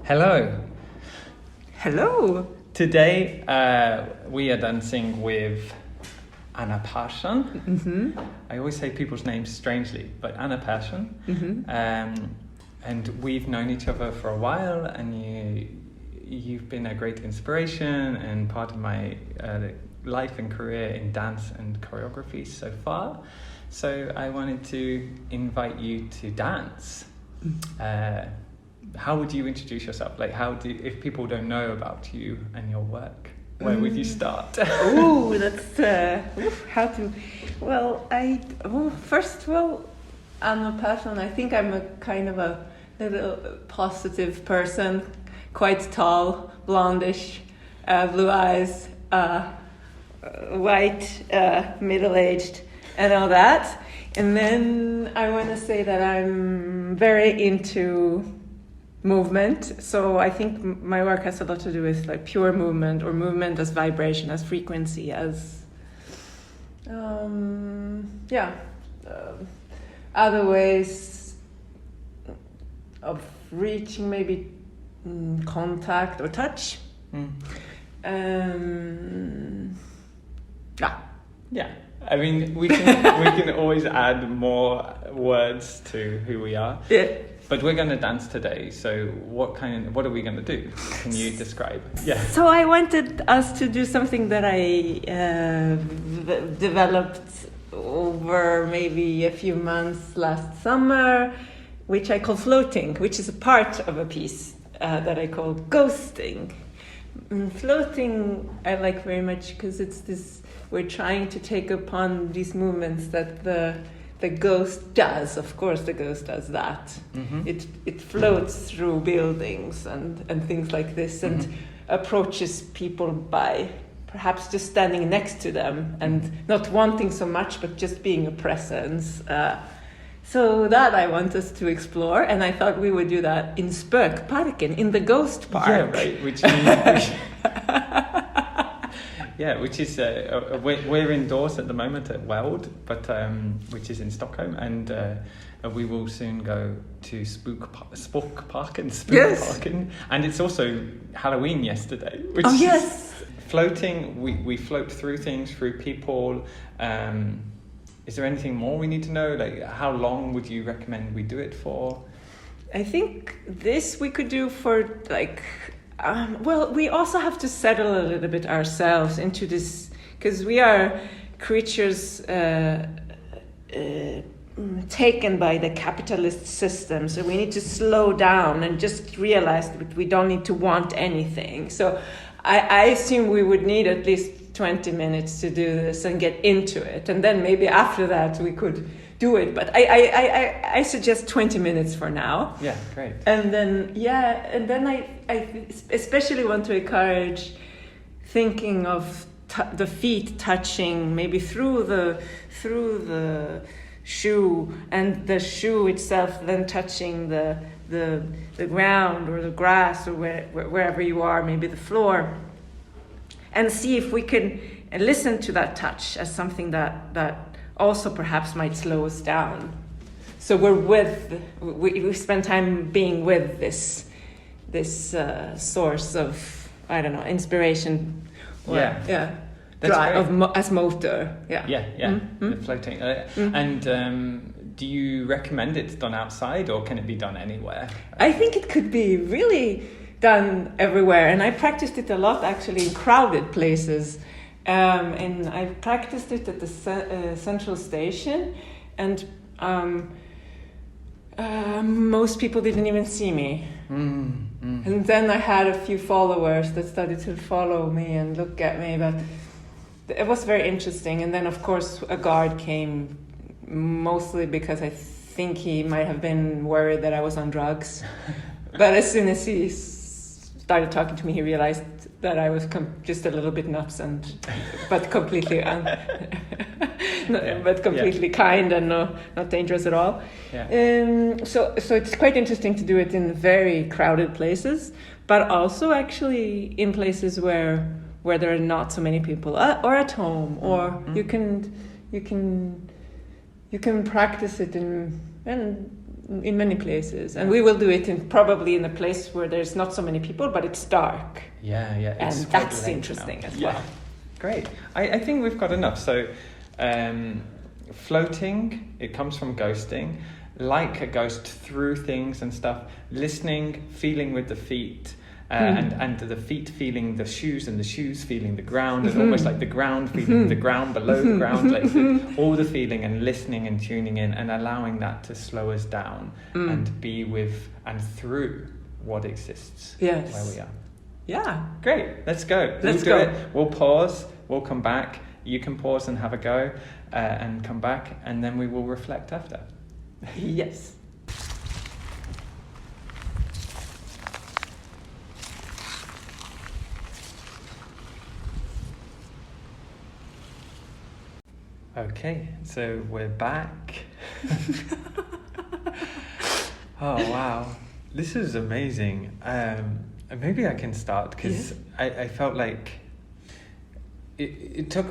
Hello. Hello. Today we are dancing with Anna Pehrsson. Mm-hmm. I always say people's names strangely, but Anna Pehrsson. Mm-hmm. And we've known each other for a while, and you've been a great inspiration and part of my life and career in dance and choreography so far. So I wanted to invite you to dance. How would you introduce yourself? Like, if people don't know about you and your work, where would you start? Oh, that's how to. First, Anna Pehrsson. I think I'm a kind of a little positive person, quite tall, blondish, blue eyes, white, middle-aged, and all that. And then I want to say that I'm very into movement. So I think my work has a lot to do with like pure movement, or movement as vibration, as frequency, as other ways of reaching maybe contact or touch. Yeah. I mean, we can always add more words to who we are. Yeah. But we're going to dance today. So what are we going to do? Can you describe? Yeah. So I wanted us to do something that I developed over maybe a few months last summer, which I call floating, which is a part of a piece that I call ghosting. Floating I like very much because it's this, we're trying to take upon these movements that the ghost does. Of course the ghost does that. Mm-hmm. It floats through buildings and things like this, and approaches people by perhaps just standing next to them and not wanting so much, but just being a presence. So that I want us to explore, and I thought we would do that in Spökparken, in the ghost park. Yeah, right. Which is we're indoors at the moment at Weld, but which is in Stockholm, and we will soon go to Spökparken. Yes. And it's also Halloween yesterday. Which yes. Floating, we float through things, through people. Is there anything more we need to know? Like, how long would you recommend we do it for? I think this we could do for like, we also have to settle a little bit ourselves into this, because we are creatures taken by the capitalist system. So we need to slow down and just realize that we don't need to want anything. So I assume we would need at least 20 minutes to do this and get into it, and then maybe after that we could do it, but I suggest 20 minutes for now. Yeah, great. And then I especially want to encourage thinking of the feet touching maybe through the shoe, and the shoe itself then touching the ground or the grass, or wherever you are, maybe the floor, and see if we can listen to that touch as something that also perhaps might slow us down. So we spend time being with this source of, I don't know, inspiration. That's as motor. Yeah. Mm-hmm. The floating. And do you recommend it's done outside, or can it be done anywhere? I think it could be really done everywhere, and I practiced it a lot actually in crowded places. And I practiced it at the Central Station, and most people didn't even see me. And then I had a few followers that started to follow me and look at me, but it was very interesting. And then of course a guard came, mostly because I think he might have been worried that I was on drugs. But as soon as he started talking to me, he realized that I was just a little bit nuts, but completely kind and not dangerous at all. Yeah. So it's quite interesting to do it in very crowded places, but also actually in places where there are not so many people, or at home, or you can practice it in in many places, and we will do it probably in a place where there's not so many people, but it's dark. Yeah. And that's interesting as well. Great. I think we've got enough. So, floating, it comes from ghosting, like a ghost through things and stuff. Listening, feeling with the feet, and the feet feeling the shoes, and the shoes feeling the ground, and almost like the ground feeling the ground below the ground, like all the feeling, and listening and tuning in and allowing that to slow us down and be with and through what exists where we are. Yeah. Great. Let's go. Let's do go. it. We'll pause. We'll come back. You can pause and have a go and come back, and then we will reflect after. Yes. Okay, so we're back. Oh, wow. This is amazing. Maybe I can start because I felt like it took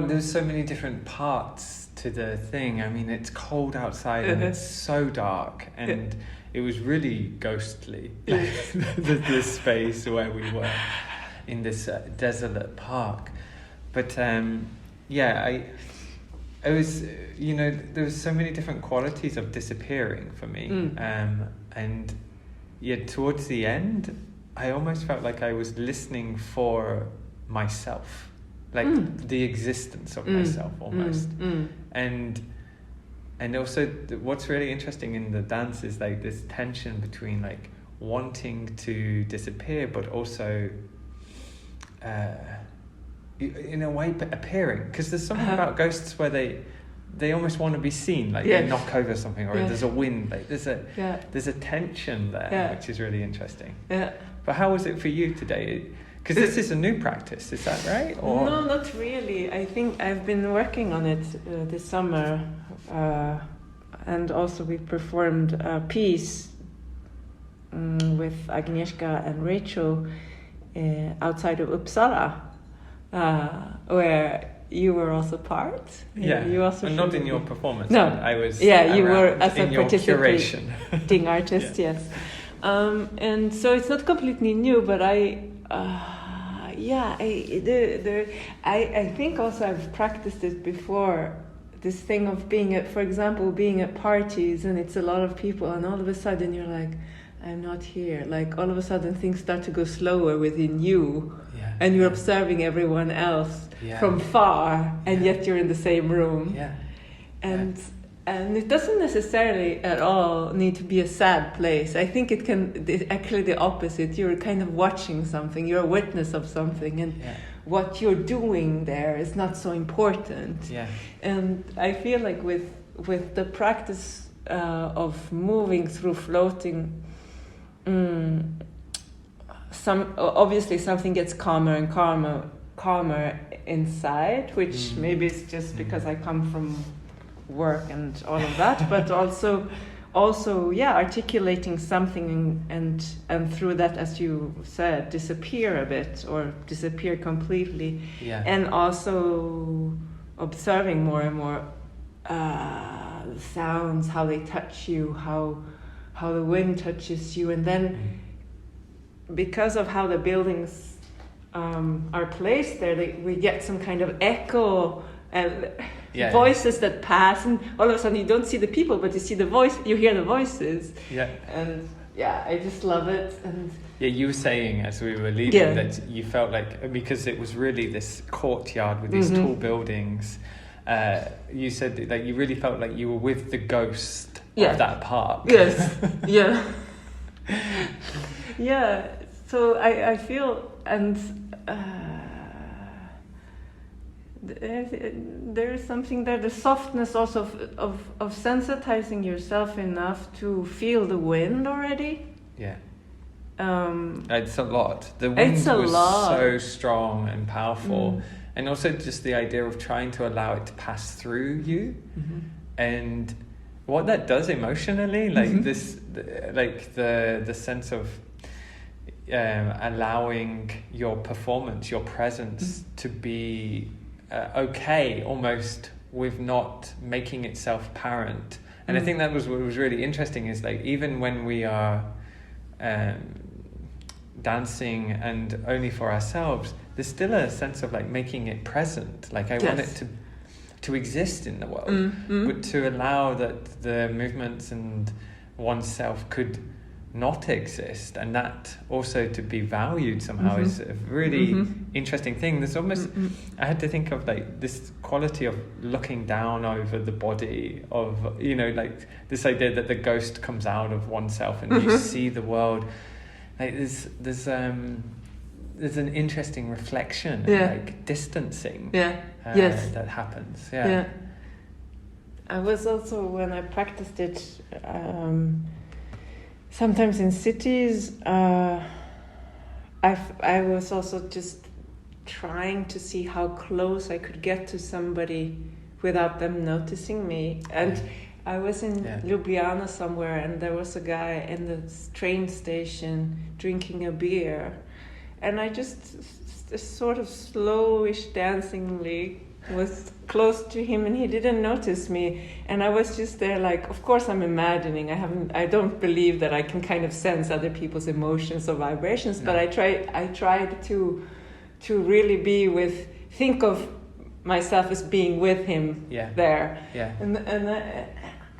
there's so many different parts to the thing. I mean, it's cold outside and it's so dark, and it was really ghostly. The space where we were in this desolate park. But I was, there was so many different qualities of disappearing for me. And towards the end, I almost felt like I was listening for myself, like the existence of myself almost. And also what's really interesting in the dance is like this tension between like wanting to disappear, but also in a way appearing, because there's something about ghosts where they almost want to be seen, like they knock over something, or there's a wind, like there's a tension there, which is really interesting. But how was it for you today? Because this is a new practice, is that right? Or? No, not really. I think I've been working on it this summer, and also we performed a piece with Agnieszka and Rachel outside of Uppsala, where you were also part. You also and not in your performance. No, I was. Yeah, you were as a participating artist. Yes, and so it's not completely new, but I think also I've practiced it before. This thing of being at parties, and it's a lot of people, and all of a sudden you're like, I'm not here. Like all of a sudden things start to go slower within you, and you're observing everyone else from far, and yet you're in the same room. And it doesn't necessarily at all need to be a sad place. I think it can actually the opposite. You're kind of watching something. You're a witness of something, and what you're doing there is not so important. And I feel like with the practice of moving through floating, obviously something gets calmer and calmer inside, which maybe it's just because I come from work and all of that, but also articulating something and through that, as you said, disappear a bit or disappear completely, and also observing more and more the sounds, how they touch you, how the wind touches you, and then because of how the buildings are placed there, we get some kind of echo and voices that pass, and all of a sudden you don't see the people, but you see you hear the voices. And I just love it. And you were saying as we were leaving that you felt like, because it was really this courtyard with these tall buildings, you said that you really felt like you were with the ghost of that park. So I feel, and there is something there, the softness also of sensitizing yourself enough to feel the wind already. It's a lot. The wind was so strong and powerful, and also just the idea of trying to allow it to pass through you, and what that does emotionally, like the sense of allowing your performance, your presence to be okay, almost with not making itself apparent, And I think that was what was really interesting, is like, even when we are dancing and only for ourselves, there's still a sense of like making it present. Like I want it to exist in the world, but to allow that the movements and oneself could not exist, and that also to be valued somehow is a really interesting thing. There's almost I had to think of like this quality of looking down over the body, of, you know, like this idea that the ghost comes out of oneself and you see the world. Like there's an interesting reflection, like distancing that happens. I was also, when I practiced it, sometimes in cities, I was also just trying to see how close I could get to somebody without them noticing me. And I was in Ljubljana somewhere, and there was a guy in the train station drinking a beer, and I just sort of slowish dancingly was close to him, and he didn't notice me, and I was just there like, of course I'm imagining, I don't believe that I can kind of sense other people's emotions or vibrations, but I tried to really think of myself as being with him there,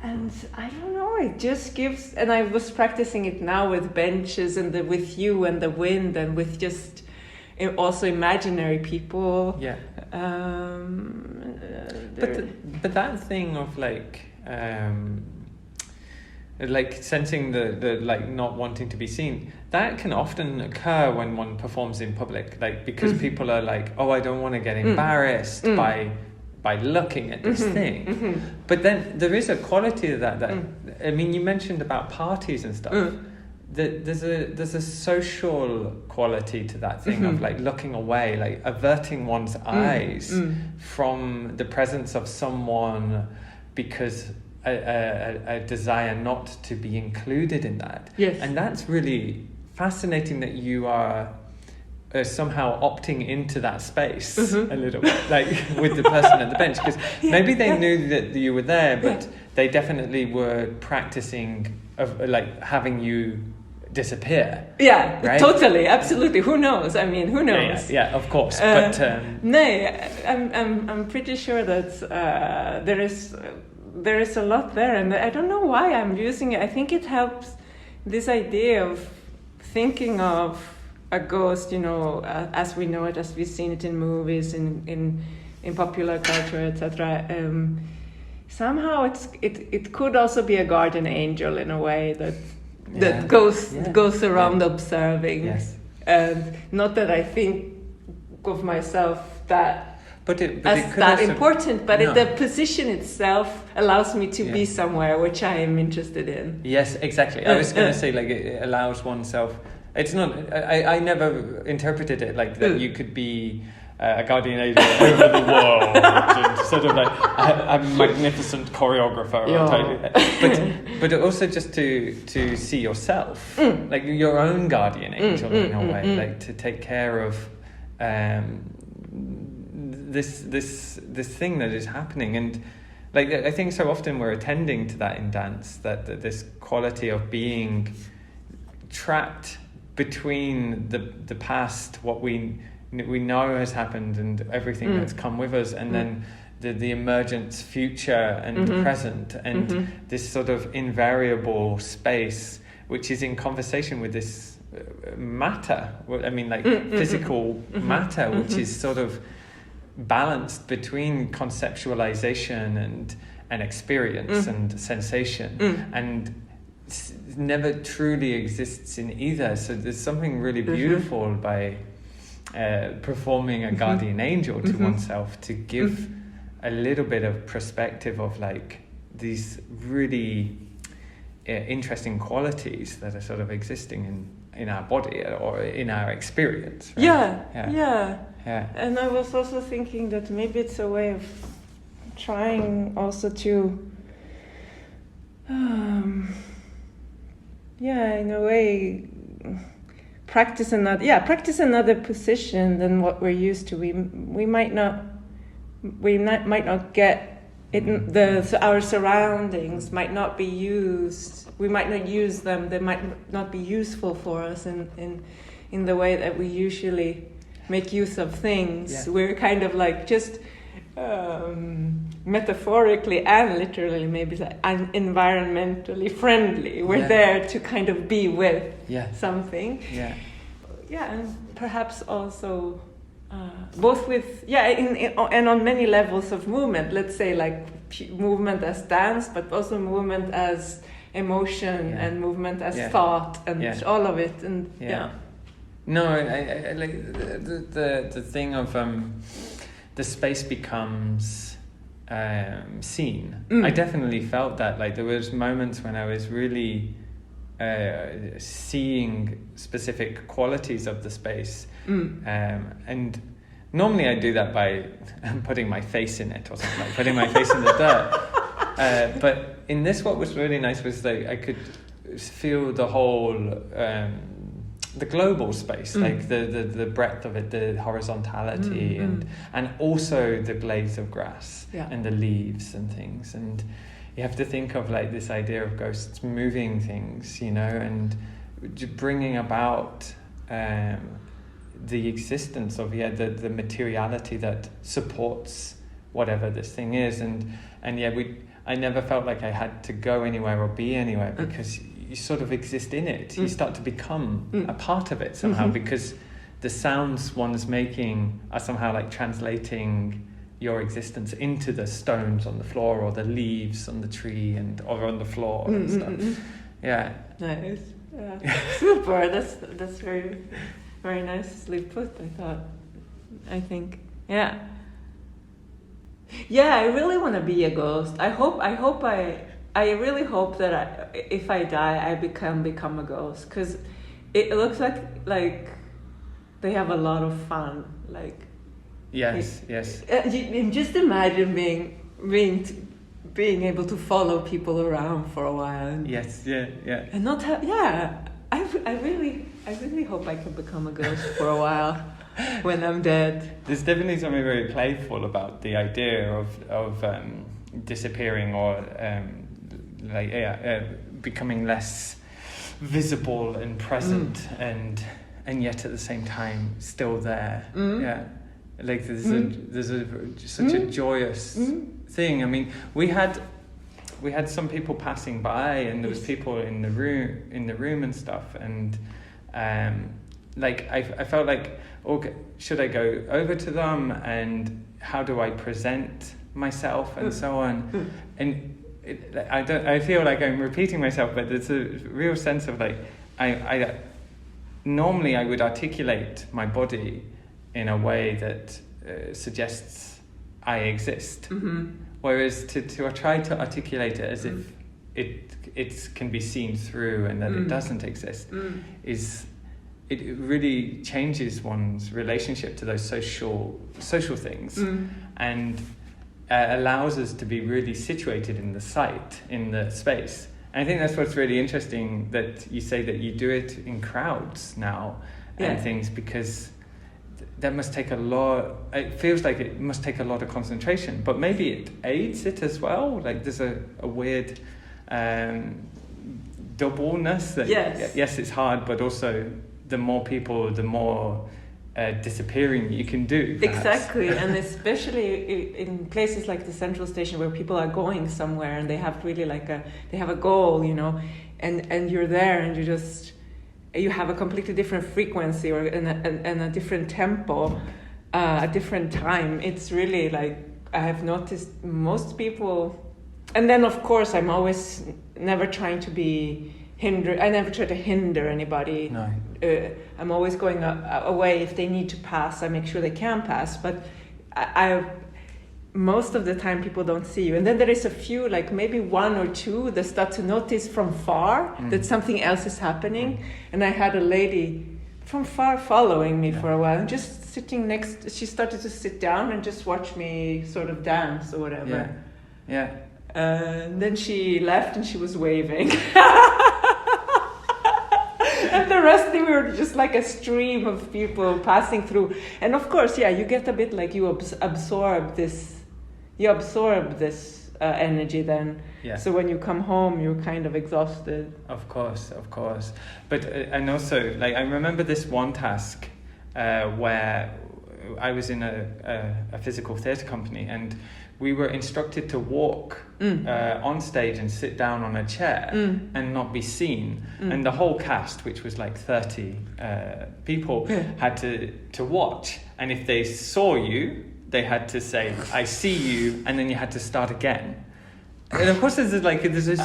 and I don't know, it just gives, and I was practicing it now with benches and with you and the wind, and with just also imaginary people. But that thing of like sensing the like not wanting to be seen, that can often occur when one performs in public, like because people are like, oh, I don't want to get embarrassed by looking at this thing. But then there is a quality to that I mean, you mentioned about parties and stuff. There's a social quality to that thing of like looking away, like averting one's eyes from the presence of someone because a desire not to be included in that. And that's really fascinating, that you are somehow opting into that space a little bit, like with the person at the bench, because maybe they knew that you were there, but they definitely were practicing of like having you disappear. Right? Totally, absolutely. Who knows? I mean, who knows? Yeah, of course. But no, I'm pretty sure that there is a lot there, and I don't know why I'm using it. I think it helps this idea of thinking of a ghost, you know, as we know it, as we've seen it in movies, in popular culture, etc. Somehow it could also be a guardian angel in a way that goes around observing. And not that I think of myself that important, but the position itself allows me to be somewhere which I am interested in. Yes, exactly. I was going to say, like, it allows oneself. It's not. I never interpreted it like that. You could be a guardian angel over the world, and sort of like a magnificent choreographer. But also just to see yourself, like your own guardian angel in a way, like to take care of this thing that is happening. And like I think so often we're attending to that in dance, that this quality of being trapped between the past, what we know has happened, and everything that's come with us, and then the emergent future and present, and this sort of invariable space which is in conversation with this matter, I mean, like physical matter, which is sort of balanced between conceptualization and experience and sensation, and never truly exists in either. So there's something really beautiful by performing a guardian angel to oneself, to give a little bit of perspective of like these really interesting qualities that are sort of existing in our body or in our experience, right? Yeah. And I was also thinking that maybe it's a way of trying also to in a way practice another position than what we're used to. We might not get Our surroundings might not be used. We might not use them. They might not be useful for us in the way that we usually make use of things. Yeah. We're kind of like just metaphorically and literally maybe like environmentally friendly. We're there to kind of be with something. Yeah. Yeah, and perhaps also both with and on many levels of movement. Let's say like movement as dance, but also movement as emotion and movement as thought and all of it. And No, I like the thing of the space becomes seen. I definitely felt that. Like there was moments when I was really seeing specific qualities of the space, and normally I do that by putting my face in it or something, like putting my face in the dirt. But in this, what was really nice was like I could feel the whole. The global space, like the breadth of it, the horizontality, and also the blades of grass and the leaves and things. And you have to think of like this idea of ghosts moving things, you know, and bringing about the existence of the materiality that supports whatever this thing is. And I never felt like I had to go anywhere or be anywhere, because you sort of exist in it. You start to become a part of it somehow, because the sounds one's making are somehow like translating your existence into the stones on the floor or the leaves on the tree or on the floor and stuff. Yeah. Nice. Yeah. Super. That's very, very nicely put, I think. Yeah. Yeah, I really want to be a ghost. I really hope that if I die, I become a ghost, because it looks like they have a lot of fun. Like yes. Just imagine being able to follow people around for a while. And not have I really hope I can become a ghost for a while when I'm dead. There's definitely something very playful about the idea of disappearing or. Becoming less visible and present, and yet at the same time still there. Like there's such a joyous thing. I mean, we had some people passing by, and there was people in the room and stuff, and like I felt like, okay, should I go over to them, and how do I present myself and so on, and I feel like I'm repeating myself, but there's a real sense of like I normally I would articulate my body in a way that suggests I exist, whereas to try to articulate it as if it can be seen through and that it doesn't exist it really changes one's relationship to those social things, and allows us to be really situated in the site, in the space. And I think that's what's really interesting, that you say that you do it in crowds now and things, because that must take a lot. It feels like it must take a lot of concentration, but maybe it aids it as well. Like there's a weird doubleness that yes, it's hard, but also the more people, the more disappearing you can do, perhaps. Exactly. And especially in places like the central station, where people are going somewhere and they have really they have a goal, you know, and you're there, and you have a completely different frequency and a different tempo, a different time. It's really like, I have noticed most people, and then of course I'm always never trying to be hindered. I never try to hinder anybody. No. I'm always going away. If they need to pass, I make sure they can pass. But I most of the time people don't see you. And then there is a few, like maybe one or two, that start to notice from far that something else is happening. And I had a lady from far following me for a while, and just sitting she started to sit down and just watch me sort of dance or whatever. Yeah. And then she left and she was waving. And the rest, we were just like a stream of people passing through. And of course, you get a bit like you absorb this you absorb this energy then. Yeah. So when you come home, you're kind of exhausted. Of course. But and also, like, I remember this one task where I was in a physical theatre company, and we were instructed to walk on stage and sit down on a chair and not be seen. And the whole cast, which was like 30 people, had to watch. And if they saw you, they had to say, "I see you," and then you had to start again. And of course, there's this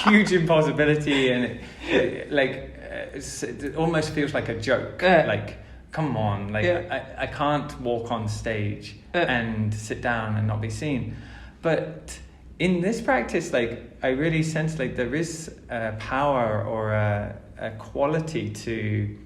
huge impossibility, and it almost feels like a joke. Like, come on, like I can't walk on stage and sit down and not be seen. But in this practice, like, I really sense like there is a power or a quality to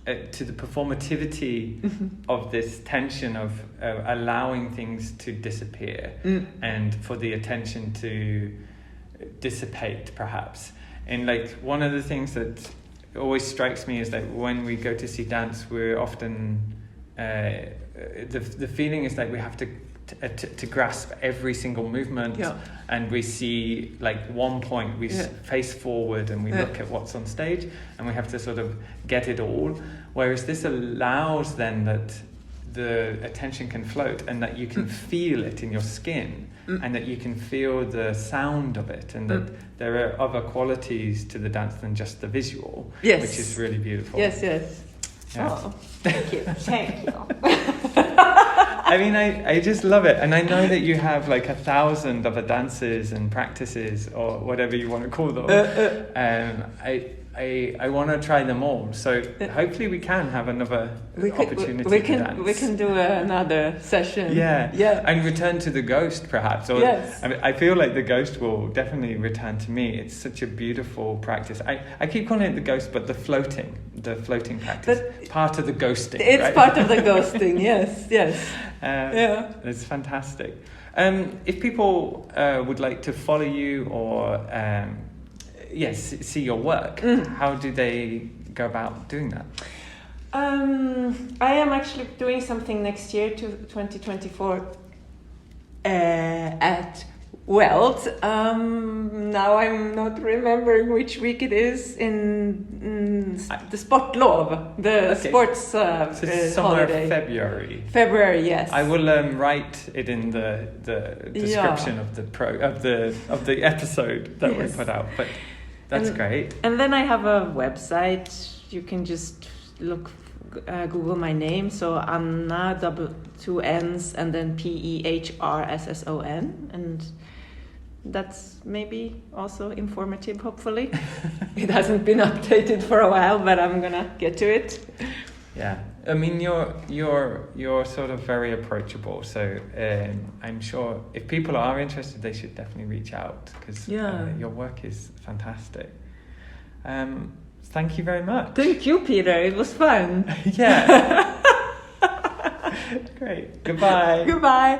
the performativity of this tension of allowing things to disappear and for the attention to dissipate, perhaps. And like, one of the things that always strikes me is that when we go to see dance, we're often the feeling is like we have to grasp every single movement, and we see like one point, we face forward and we look at what's on stage, and we have to sort of get it all. Whereas this allows then that the attention can float, and that you can feel it in your skin, and that you can feel the sound of it, and that there are other qualities to the dance than just the visual, which is really beautiful. Yes. Yeah. Oh, thank you. Thank you. I mean, I just love it. And I know that you have like 1,000 other dances and practices, or whatever you want to call them. I want to try them all. So hopefully we can have another opportunity to dance. We can do another session. Yeah. And return to the ghost, perhaps. Or, I mean, I feel like the ghost will definitely return to me. It's such a beautiful practice. I keep calling it the ghost, but the floating practice. But part of the ghosting. It's right? part of the ghosting, yes. It's fantastic. If people would like to follow you or see your work, how do they go about doing that? I am actually doing something next year, to 2024, at Weld. Now I'm not remembering which week it is in the sportlov, the sports somewhere holiday. February, yes. I will write it in the description of the episode that we put out. But that's great. And then I have a website. You can just Google my name. So Anna, 2 N's, and then Pehrsson, and that's maybe also informative, hopefully. It hasn't been updated for a while, but I'm gonna get to it. Yeah, I mean, you're sort of very approachable, so I'm sure if people are interested, they should definitely reach out, because your work is fantastic. Thank you very much. Thank you, Peter. It was fun. Yeah. Great. Goodbye. Goodbye.